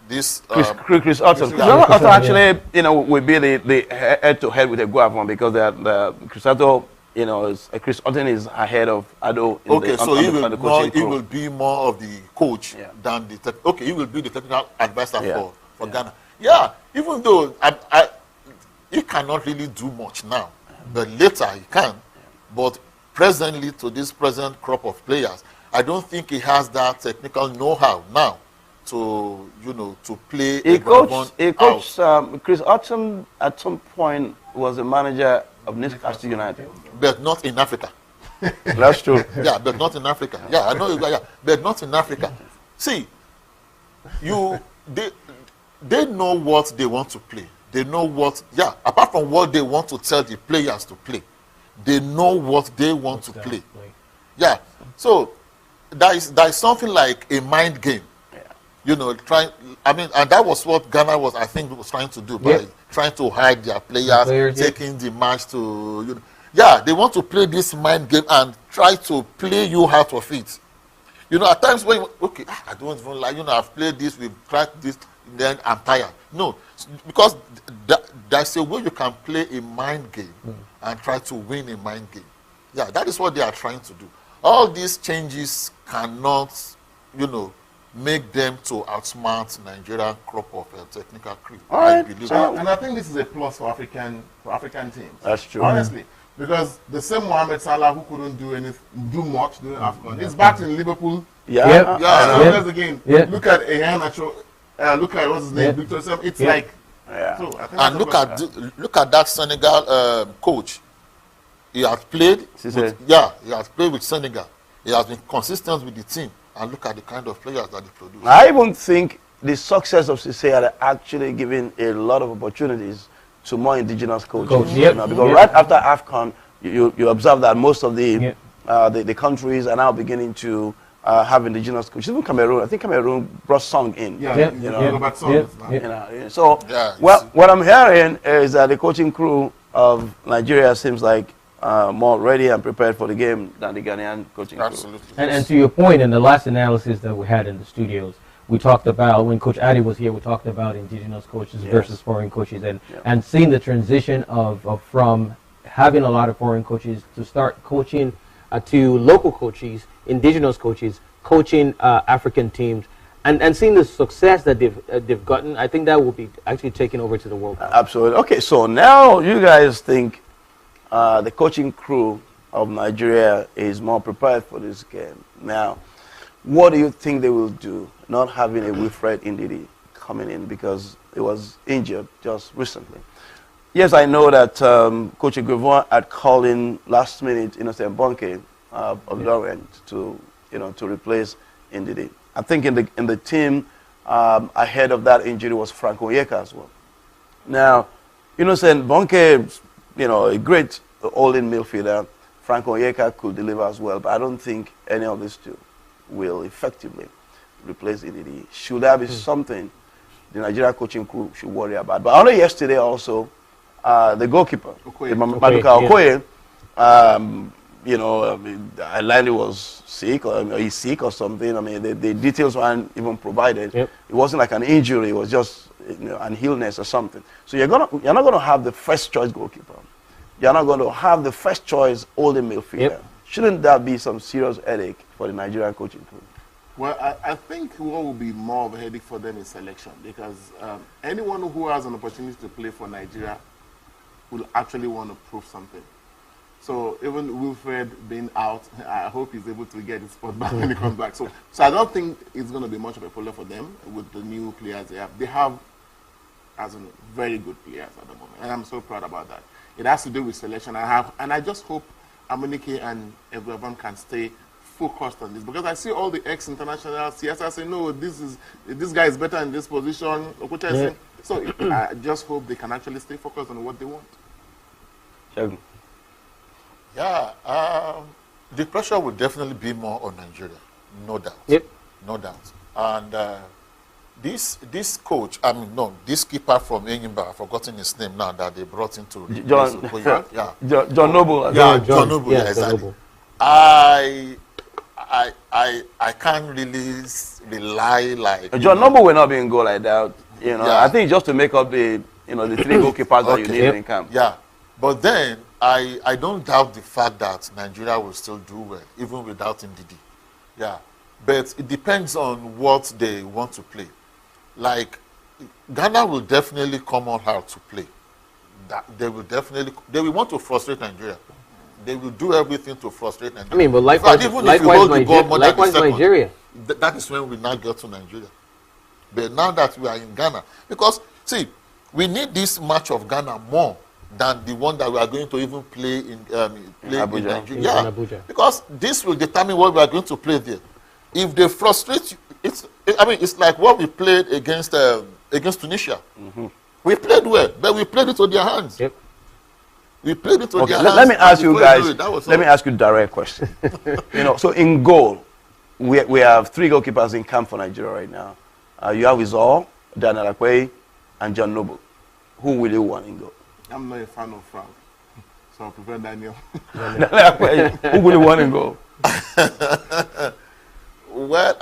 C: this
A: Chris Otto. Chris Otto actually, will be the head-to-head with Eguavoin because Chris Otto, Chris Otto is ahead of Ado. He
C: will be more of the coach than the he will be the technical advisor for Ghana. Yeah, even though he cannot really do much now, but later he can. But presently, to this present crop of players, I don't think he has that technical know-how now to to play.
A: He coached Chris Otto at some point was the manager of Newcastle United,
C: but not in Africa.
A: That's true.
C: Yeah, but not in Africa. Yeah, I know you guys. Yeah, but not in Africa. See, they know what they want to play. They know what. Yeah, apart from what they want to tell the players to play, they know what they want to play. Yeah, so there is something like a mind game. And that was what Ghana was trying to do by trying to hide their players, taking the match to, they want to play this mind game and try to play you out of it. At times when, I don't even like, I've played this, we've tried this, then I'm tired. No, because there's a way you can play a mind game and try to win a mind game. Yeah, that is what they are trying to do. All these changes cannot, make them to outsmart Nigerian crop of technical crew. I believe.
E: And I think this is a plus for African teams.
A: That's true.
E: Honestly, because the same Mohamed Salah who couldn't do much during AFCON, is back in Liverpool. Again. Look at Ehanacho. Look at what's his name, Victor. It's like.
A: Yeah.
E: So
C: and look at that Senegal coach. He has played. He has played with Senegal. He has been consistent with the team. And look at the kind of players that they produce.
A: I even think the success of Cisse had actually given a lot of opportunities to more indigenous coaches. Because right after AFCON, you observe that most of the countries are now beginning to have indigenous coaches. Even Cameroon, I think Cameroon brought Song in. So, what I'm hearing is that the coaching crew of Nigeria seems like more ready and prepared for the game than the Ghanaian coaching crew.
F: And to your point, in the last analysis that we had in the studios, we talked about, when Coach Adi was here, we talked about indigenous coaches versus foreign coaches, and seeing the transition of from having a lot of foreign coaches to start coaching to local coaches, indigenous coaches, coaching African teams, and seeing the success that they've gotten. I think that will be actually taken over to the World Cup.
A: Absolutely. Okay, so now you guys think the coaching crew of Nigeria is more prepared for this game. Now, what do you think they will do, not having a Wilfred Ndidi coming in because he was injured just recently? Yes, I know that Coach Eguavoin had called in last minute Innocent Bonke of Lorient to replace Ndidi. I think in the team ahead of that injury was Frank Onyeka as well. Now, Innocent Bonke, a great all-in midfielder. Frank Onyeka could deliver as well, but I don't think any of these two will effectively replace Ndidi. Should that be something the Nigeria coaching crew should worry about? But only yesterday also, the goalkeeper, Maduka Okoye, Ailani was sick, or he's sick or something. I mean, the details weren't even provided. It wasn't like an injury; it was just an illness or something. So you're not going to have the first choice goalkeeper. You're not going to have the first choice holding midfielder. shouldn't that be some serious headache for the Nigerian coaching crew?
E: Well, I think what will be more of a headache for them is selection, because anyone who has an opportunity to play for Nigeria will actually want to prove something. So even Wilfred being out, I hope he's able to get his spot back when he comes back. So I don't think it's going to be much of a problem for them with the new players they have. They have, as in, very good players at the moment, and I'm so proud about that. It has to do with selection. And I just hope Amunike and everyone can stay focused on this, because I see all the ex-international CSR say, no, this guy is better in this position. Yeah. So I just hope they can actually stay focused on what they want.
C: Yeah, the pressure will definitely be more on Nigeria, no doubt.
F: Yep.
C: No doubt. And this coach, this keeper from Enyimba, I've forgotten his name now, that they brought into
A: John Noble.
C: Yeah, John Noble. Yeah, exactly. Noble. I can't really rely like
A: John Noble will not be in goal like that. You know, I think just to make up the the 3 goalkeepers that you need in camp.
C: Yeah, but then I don't doubt the fact that Nigeria will still do well even without Ndidi. Yeah, but it depends on what they want to play. Like Ghana will definitely come on how to play. They will want to frustrate Nigeria. They will do everything to frustrate Nigeria.
F: I mean, but likewise Nigeria.
C: That is when we now get to Nigeria. But now that we are in Ghana, because see, we need this match of Ghana more than the one that we are going to even play in Nigeria. Yeah, in Abuja. Because this will determine what we are going to play there. If they frustrate you, it's like what we played against Tunisia. Mm-hmm. We played well, but we played it on their hands. Yep. We played it on their hands.
A: Let me ask you guys. Let me ask you a direct question. So in goal, we have 3 goalkeepers in camp for Nigeria right now. You have Izor, Daniel Akwe, and John Noble. Who will you want in goal?
E: I'm not a fan of Frank, so I prefer Daniel.
A: Who will you want in goal?
C: Well,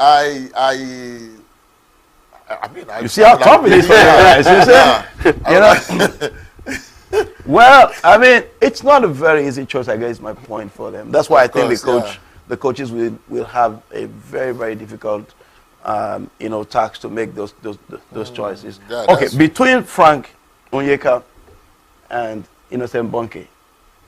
C: you
A: see how tough it is for you guys. Well, it's not a very easy choice. I guess my point for them. That's why I think the coaches will have a very, very difficult, task to make those choices. Yeah, okay, between Frank Onyeka and Innocent Bonke,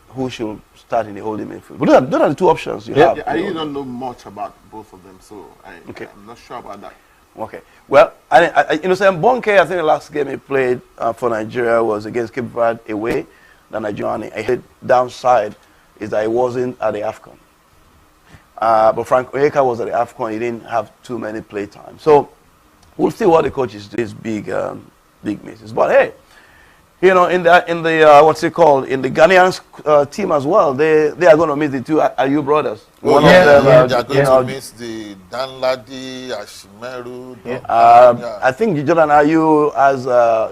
A: who should start in the holding midfield? But those are the 2 options you have.
E: I really don't know much about both of them, so I'm not sure about that.
A: Okay. Well, Innocent Bonke, I think the last game he played for Nigeria was against Cape Verde away. The Nigerian downside is that he wasn't at the AFCON. But Frank Onyeka was at the AFCON. He didn't have too many play time. So we'll see what the coaches do. These big misses. But hey, in the what's it called, in the Ghanaian team as well, they are going to miss the 2 Ayu brothers.
C: One of them, they are going to miss the Danladi, Ashimeru.
A: I think Jordan Ayu has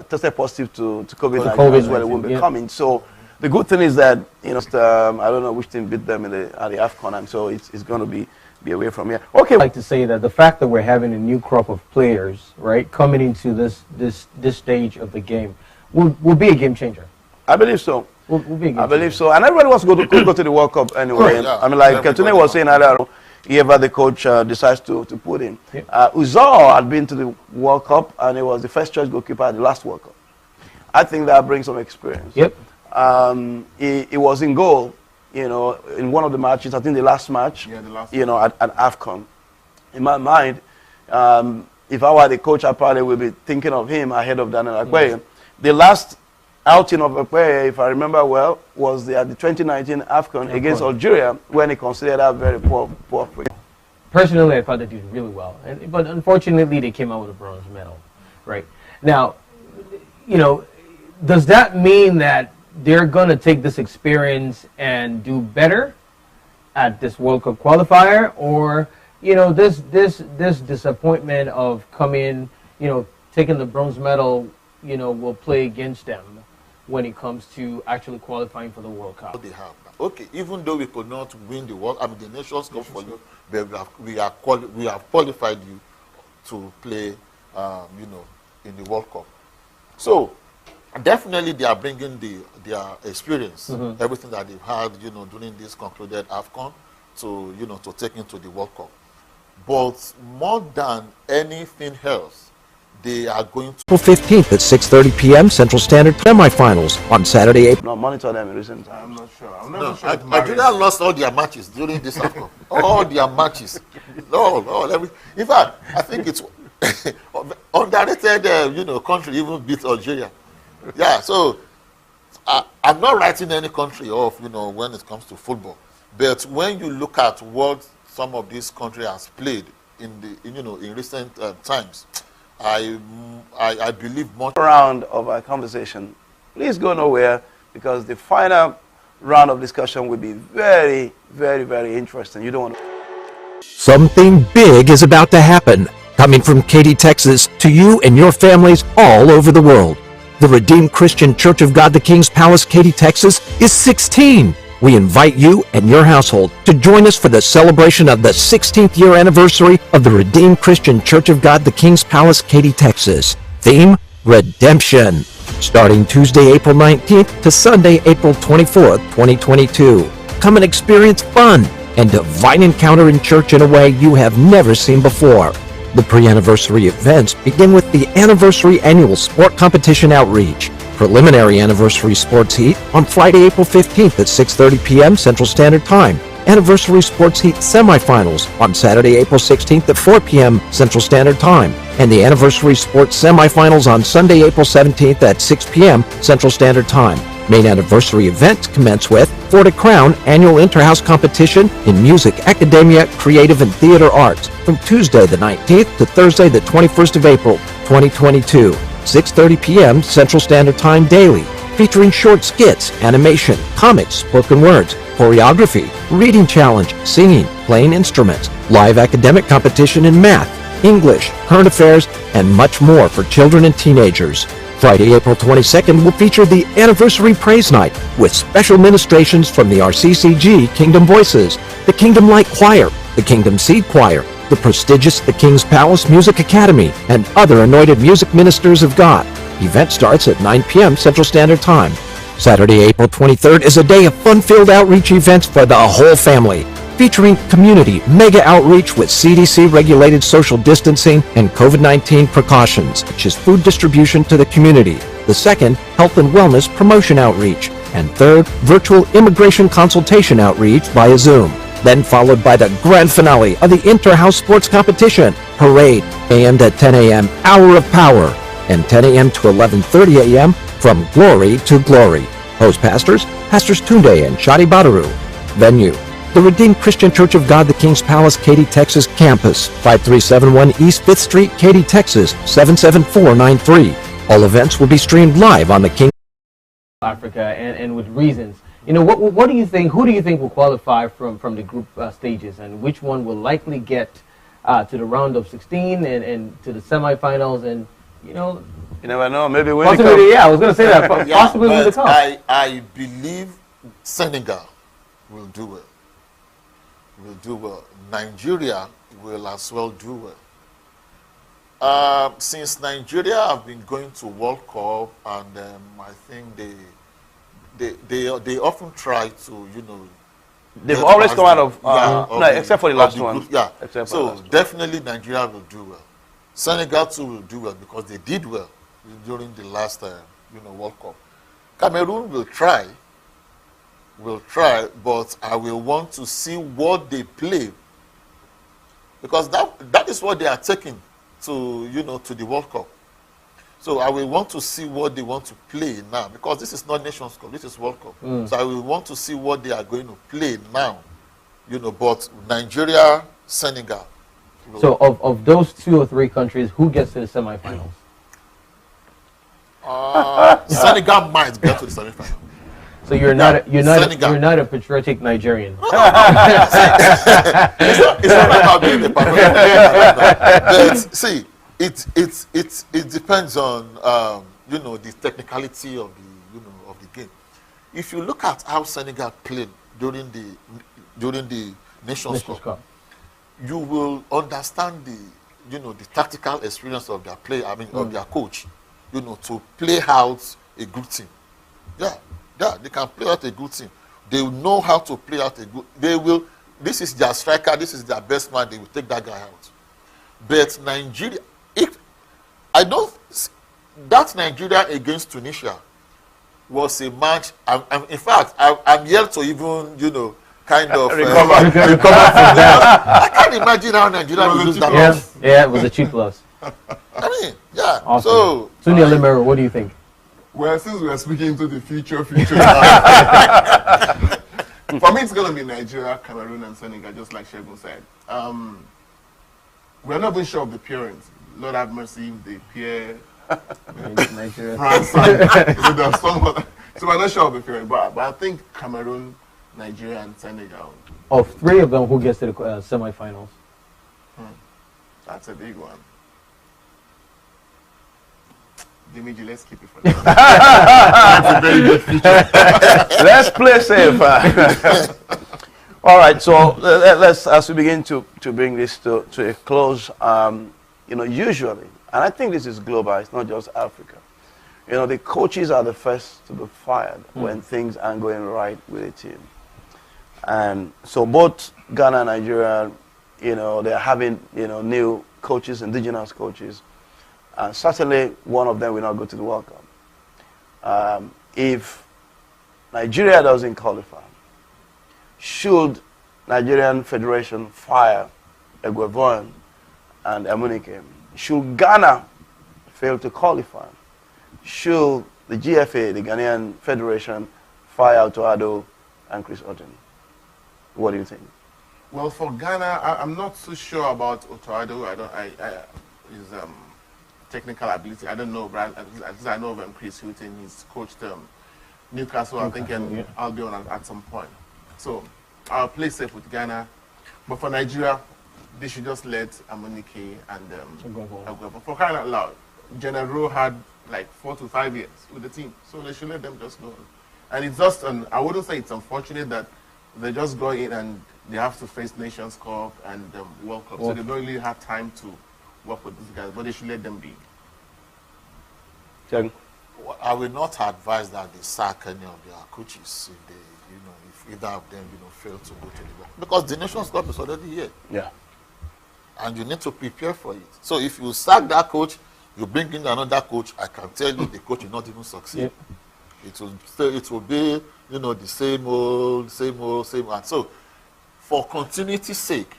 A: tested positive to COVID-19 as well. It won't be coming. So the good thing is that I don't know which team beat them at the AFCON, and so it's going to be away from here. Okay.
F: I'd like to say that the fact that we're having a new crop of players, right, coming into this stage of the game, will be a game changer.
A: I believe so.
F: Will be a game
A: I believe so. And everybody wants to go to the World Cup anyway.
C: Yeah,
A: like Katune was saying earlier, whoever the coach decides to put in. Uzor had been to the World Cup, and he was the first choice goalkeeper at the last World Cup. I think that brings some experience.
F: Yep.
A: He was in goal, in one of the matches. I think the last match.
E: Yeah, the last.
A: At AFCON. In my mind, if I were the coach, I probably would be thinking of him ahead of Daniel Akwe. The last outing of Akwe, if I remember well, was at the 2019 AFCON against Algeria, when he considered that very poor play.
F: Personally, I thought they did really well, but unfortunately, they came out with a bronze medal. Right now, does that mean that they're going to take this experience and do better at this World Cup qualifier, or this disappointment of coming, taking the bronze medal, will play against them when it comes to actually qualifying for the World Cup?
C: They have. Okay, even though we could not win the the Nations Cup for you, but we have qualified you to play, in the World Cup. So definitely they are bringing their experience, everything that they've had, during this concluded AFCON, to, you know, to take into the World Cup. But more than anything else, they are going to...
H: April 15th at 6:30 p.m. Central Standard semifinals on Saturday, April.
A: No, monitor them in recent times.
E: I'm not sure. I'm
C: No,
E: never sure. if
C: Nigeria lost all their matches during this AFCON. All their matches. In fact, I think it's underrated, you know, country even beat Algeria. Yeah, so I'm not writing any country off, you know, when it comes to football. But when you look at what some of these countries has played in recent times, I believe much.
A: Round of our conversation, please go nowhere, because the final round of discussion will be very, very, very interesting. You don't want to...
H: Something big is about to happen, coming from Katy, Texas, to you and your families all over the world. The Redeemed Christian Church of God, the King's Palace, Katy, Texas, is 16. We invite you and your household to join us for the celebration of the 16th year anniversary of the Redeemed Christian Church of God, the King's Palace, Katy, Texas. Theme, Redemption. Starting Tuesday, April 19th to Sunday, April 24th, 2022. Come and experience fun and divine encounter in church in a way you have never seen before. The pre-anniversary events begin with the Anniversary Annual Sport Competition Outreach. Preliminary Anniversary Sports Heat on Friday, April 15th at 6:30 p.m. Central Standard Time. Anniversary Sports Heat Semifinals on Saturday, April 16th at 4 p.m. Central Standard Time. And the Anniversary Sports Semifinals on Sunday, April 17th at 6 p.m. Central Standard Time. Main anniversary events commence with For the Crown Annual Interhouse Competition in Music, Academia, Creative, and Theater Arts from Tuesday the 19th to Thursday the 21st of April, 2022. 6:30 p.m. Central Standard Time daily, featuring short skits, animation, comics, spoken words, choreography, reading challenge, singing, playing instruments, live academic competition in math, English, current affairs, and much more for children and teenagers. Friday, April 22nd will feature the Anniversary Praise Night with special ministrations from the RCCG Kingdom Voices, the Kingdom Light Choir, the Kingdom Seed Choir, the prestigious The King's Palace Music Academy, and other anointed music ministers of God. Event starts at 9 p.m. Central Standard Time. Saturday, April 23rd is a day of fun-filled outreach events for the whole family, featuring community mega outreach with CDC-regulated social distancing and COVID-19 precautions, such as food distribution to the community. The second, health and wellness promotion outreach. And third, virtual immigration consultation outreach via Zoom. Then followed by the grand finale of the Inter-House Sports Competition, Parade, aimed at 10 a.m., Hour of Power, and 10 a.m. to 11:30 a.m., From Glory to Glory. Host pastors, Pastors Tunde and Shadi Badaru. Venue, the Redeemed Christian Church of God, the King's Palace, Katy, Texas campus, 5371 East 5th Street, Katy, Texas, 77493. All events will be streamed live on the King
F: Africa, and with reasons. You know, what do you think? Who do you think will qualify from the group stages, and which one will likely get to the round of 16 and to the semifinals? And you know,
A: You never know. Maybe when
F: possibly, yeah, I was going to say that. Possibly
C: but
F: with the cup.
C: I believe Senegal will do well. Will do well. Nigeria will as well do well. Since Nigeria have been going to World Cup, and I think they often try to, you know,
A: they've always come out of,
C: no,
A: except for the last one.
C: Yeah,
A: Except for the
C: so
A: last one.
C: definitely Nigeria will do well. Senegal too will do well because they did well during the last, World Cup. Cameroon will try, but I will want to see what they play, because that is what they are taking to, to the World Cup. So I will want to see what they want to play now, because this is not Nations Cup, this is World Cup. So I will want to see what they are going to play now, but Nigeria, Senegal.
F: So of those 2 or 3 countries, who gets to the semifinals?
C: Senegal might get to the semifinal.
F: So you're not a patriotic Nigerian.
C: It's not about being a patriotic. See, it depends on the technicality of the game. If you look at how Senegal played during the Nations Cup, you will understand the tactical experience of their player. Of their coach. To play out a good team. Yeah, they can play out a good team. They will know how to play out a good. They will this is their striker, this is their best man, they will take that guy out. But Nigeria, that Nigeria against Tunisia was a match. In fact, I'm yet to even, kind of recover from that. I can't imagine how Nigeria will lose that loss.
F: Yeah, it was a cheap loss.
C: I mean, yeah.
F: Awesome.
C: So,
F: Sunil Limero, what do you think?
E: Well, since we are speaking to the future. For me, it's going to be Nigeria, Cameroon, and Senegal, just like Shegun said. We're not even sure of the parents. Lord have mercy if they pair
F: Nigeria.
E: France. So we're not sure of the parents. But I think Cameroon, Nigeria, and Senegal.
F: Of three of them, who gets to the semifinals?
E: That's a big one. Dimiji, let's keep it for that. That's a very good feature.
A: Let's play safe. All right, so let's, as we begin to bring this to a close, usually, and I think this is global, it's not just Africa, the coaches are the first to be fired when things aren't going right with a team. And so both Ghana and Nigeria, they're having, new coaches, indigenous coaches. And certainly one of them will not go to the World Cup. If Nigeria doesn't qualify, should Nigerian Federation fire Egwevoin and Emunike? Should Ghana fail to qualify? Should the GFA, the Ghanaian Federation, fire Autoado and Chris Otten? What do you think?
E: Well, for Ghana, I'm not so sure about Autoado. His technical ability, I don't know, but at least I know of Chris Houghton. He's coached Newcastle, I think, and Albion at some point. So I'll play safe with Ghana. But for Nigeria, they should just let Amunike and Agwebo. For crying out loud, General had like 4 to 5 years with the team, so they should let them just go. And it's just, I wouldn't say it's unfortunate that they just go in and they have to face Nations Cup and World Cup, so they don't really have time to work with these guys, but they should let them be.
C: I will not advise that they sack any of their coaches if they, if either of them, fail to go to the World Cup, because the Nations Cup is already here. Yeah. And you need to prepare for it. So if you sack that coach, you bring in another coach, I can tell you the coach will not even succeed. Yep. It will be, the same old. And so, for continuity's sake,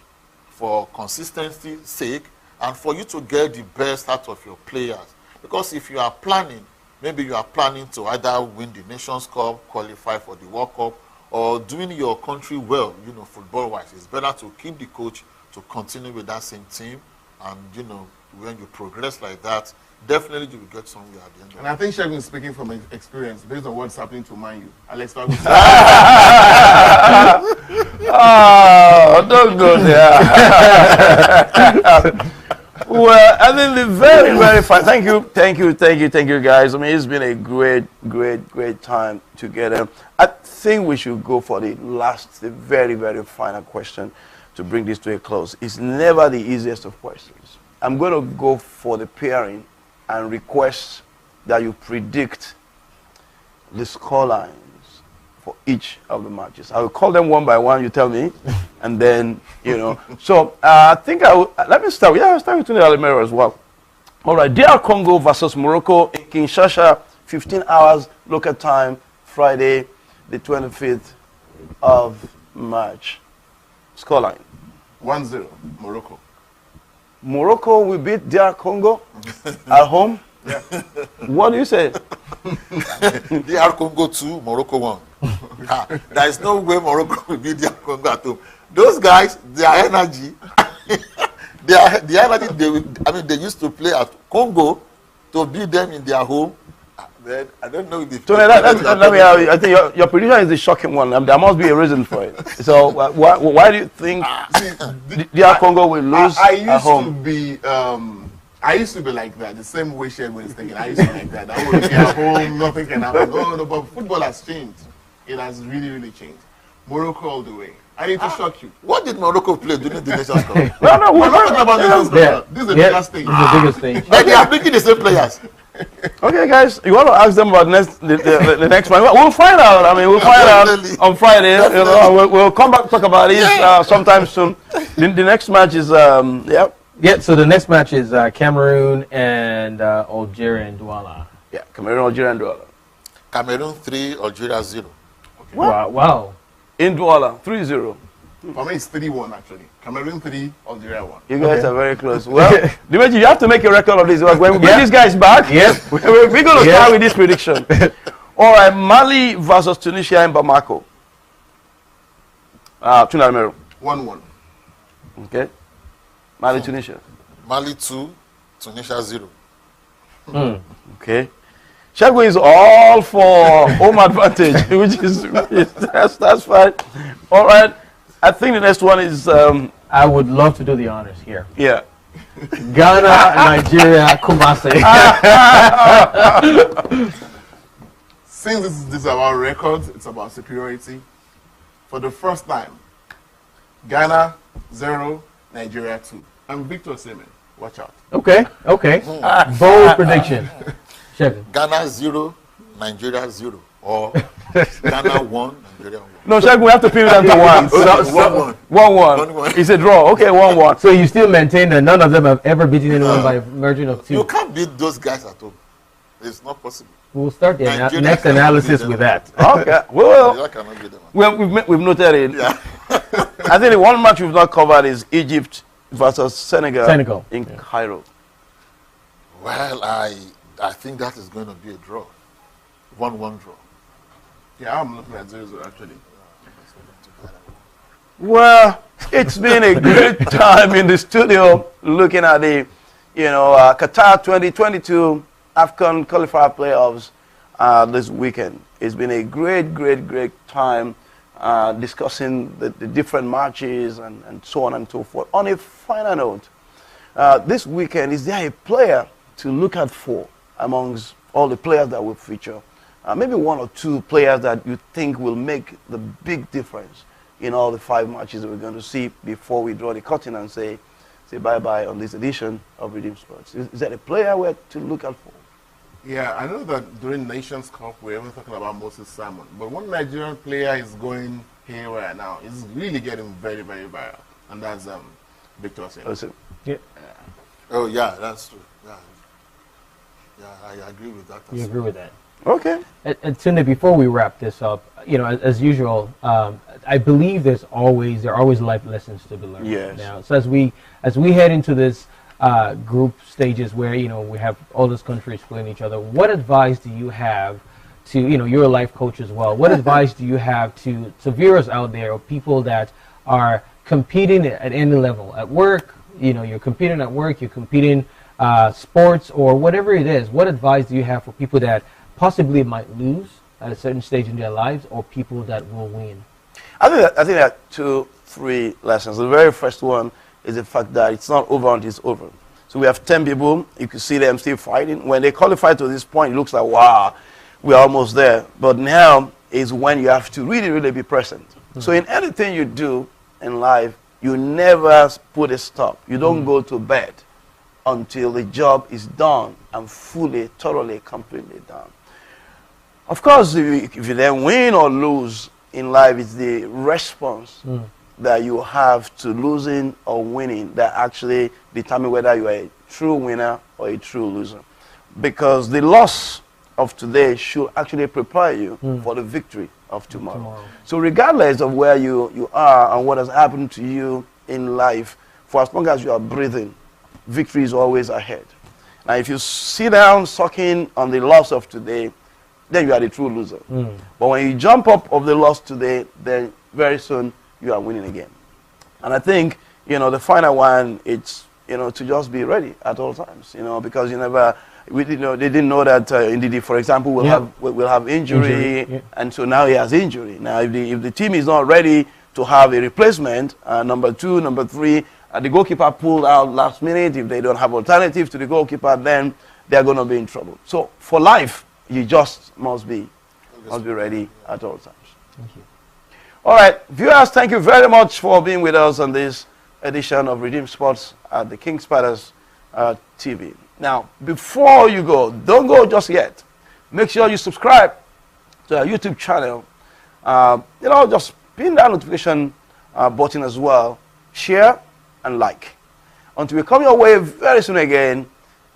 C: for consistency's sake, and for you to get the best out of your players. Because if you are planning, maybe you are planning to either win the Nations Cup, qualify for the World Cup, or doing your country well, football-wise, it's better to keep the coach to continue with that same team. And, when you progress like that, definitely you will get somewhere at the end of it.
E: And I think Shegun is speaking from experience, based on what's happening to Man U. Alex Ferguson.
A: Oh, don't go there. Well, I think the very, very fine. Thank you, guys. I mean, it's been a great time together. I think we should go for the very, very final question to bring this to a close. It's never the easiest of questions. I'm going to go for the pairing and request that you predict the scorelines for each of the matches. I will call them one by one, you tell me, and then, So, I think let me start. I'll start with Tony Alimero as well. All right, DR Congo versus Morocco in Kinshasa, 15 hours local time, Friday, the 25th of March. Scoreline.
E: 1-0, Morocco.
A: Morocco will beat DR Congo at home?
E: Yeah.
A: What do you say?
C: DR Congo 2, Morocco 1. There is no way Morocco will beat DR Congo at home. Those guys, their energy, they used to play at Congo to beat them in their home. Then I don't know if
A: so I think your prediction is the shocking one. There must be a reason for it. So why do you think DR Congo will lose at home?
E: I used to be like that, the same way Shegun is thinking. I used to be like that. I would be at home, nothing can happen. No, but football has changed. It has really, really changed. Morocco all the way. I need to shock you.
C: What did Morocco play during the Nations Cup?
E: No, we're not talking about the Nations Cup. This is the biggest thing.
F: This is the biggest thing.
C: But they are bringing the same players.
A: Okay, guys, you want to ask them about the next one? We'll find out. I mean, we'll find out on Friday. You know, we'll come back talk about it sometime soon. The next match is
F: Yeah, so the next match is Cameroon and Algeria and Douala.
A: Yeah, Cameroon, Algeria, and Douala.
C: Cameroon 3, Algeria 0.
A: Okay.
F: Wow.
A: In Douala, 3-0.
E: For me, it's 3-1 actually. Cameroon 3, Algeria 1.
A: You guys are very close. Well, Dimeji, you have to make a record of this. When we bring these guys back, we're going to start with this prediction. All right, Mali versus Tunisia in Bamako. Tunisia.
E: 1-1.
A: Okay. Mali, Tunisia.
C: Mali 2, Tunisia 0.
A: Okay. Shago is all for home advantage, which is that's fine. All right. I think the next one is.
F: I would love to do the honors here.
A: Yeah.
F: Ghana, Nigeria, Kumasi.
E: Since this is about records, it's about superiority. For the first time, Ghana 0, Nigeria 2. I'm Victor Seaman. Watch out.
F: Okay. Bold prediction.
C: Ghana 0, Nigeria 0. Or Ghana 1, Nigeria 1.
A: No, Shago, we have to pin it down to 1. 1-1. It's a draw. Okay, 1-1.
F: So you still maintain that none of them have ever beaten anyone by a margin of 2?
C: You can't beat those guys at home. It's not possible.
F: We'll start the next analysis with that.
A: Okay. We've noted it. Yeah. I think the one match we've not covered is Egypt versus Senegal in Cairo.
C: Well, I think that is going to be a draw. 1-1 draw.
E: Yeah, I'm looking at 0-0 actually.
A: Well, it's been a great time in the studio looking at the, Qatar 2022 AFCON Qualifier playoffs this weekend. It's been a great time discussing the different matches and so on and so forth. On a final note, this weekend, is there a player to look out for amongst all the players that will feature? Maybe one or two players that you think will make the big difference in all the 5 matches that we're going to see before we draw the curtain and say bye-bye on this edition of Redeem Sports. Is that a player we're to look out for?
E: Yeah, I know that during Nations Cup we're even talking about Moses Simon, but one Nigerian player is going haywire now. He's really getting very viral, and that's Victor Osimhen.
F: Yeah.
C: Oh yeah, that's true. Yeah, I agree with that.
F: You agree with that?
A: Okay.
F: And Tunde, before we wrap this up, as usual, I believe there are always life lessons to be learned.
A: Yes.
F: Now, so as we head into this group stages where we have all those countries playing each other, what advice do you have to you're a life coach as well? What advice do you have to viewers out there or people that are competing at any level at work? You're competing at work, you're competing sports or whatever it is. What advice do you have for people that possibly might lose at a certain stage in their lives, or people that will win?
A: I think there are 2-3 lessons. The very first one is the fact that it's not over until it's over. So we have 10 people. You can see them still fighting. When they qualify to this point, it looks like, wow, we're almost there. But now is when you have to really be present. So in anything you do in life, you never put a stop. You don't go to bed until the job is done and fully, thoroughly, completely done. Of course, if you then win or lose in life, it's the response that you have to losing or winning that actually determine whether you are a true winner or a true loser. Because the loss of today should actually prepare you for the victory of tomorrow. So regardless of where you are and what has happened to you in life, for as long as you are breathing, victory is always ahead. Now, if you sit down sucking on the loss of today, then you are the true loser. But when you jump up of the loss today, then very soon you are winning again. And I think, the final one, it's, to just be ready at all times, because they didn't know that Ndidi, for example, will have injury. And so now he has injury. Now, if the team is not ready to have a replacement, number 2, number 3, the goalkeeper pulled out last minute, if they don't have alternative to the goalkeeper, then they're going to be in trouble. So for life, you just must be ready at all times.
F: Thank you.
A: All right, viewers, thank you very much for being with us on this edition of Redeem Sports at the KingsPalace TV. Now, before you go, don't go just yet. Make sure you subscribe to our YouTube channel. Just pin that notification button as well. Share and like. Until we come your way very soon again,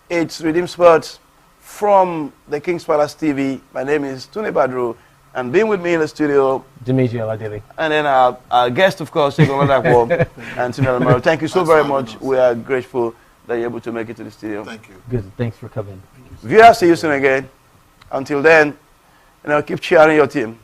A: it's Redeem Sports from the King's Palace TV. My name is Tune Badru, and being with me in the studio,
F: Dimitri Aladili.
A: and then our guest, of course, and Tune Alamaro. Thank you so very much. We are grateful that you're able to make it to the studio.
C: Thank you.
F: Good. Thanks for coming.
A: Viewers, see you soon again. Until then, keep cheering your team.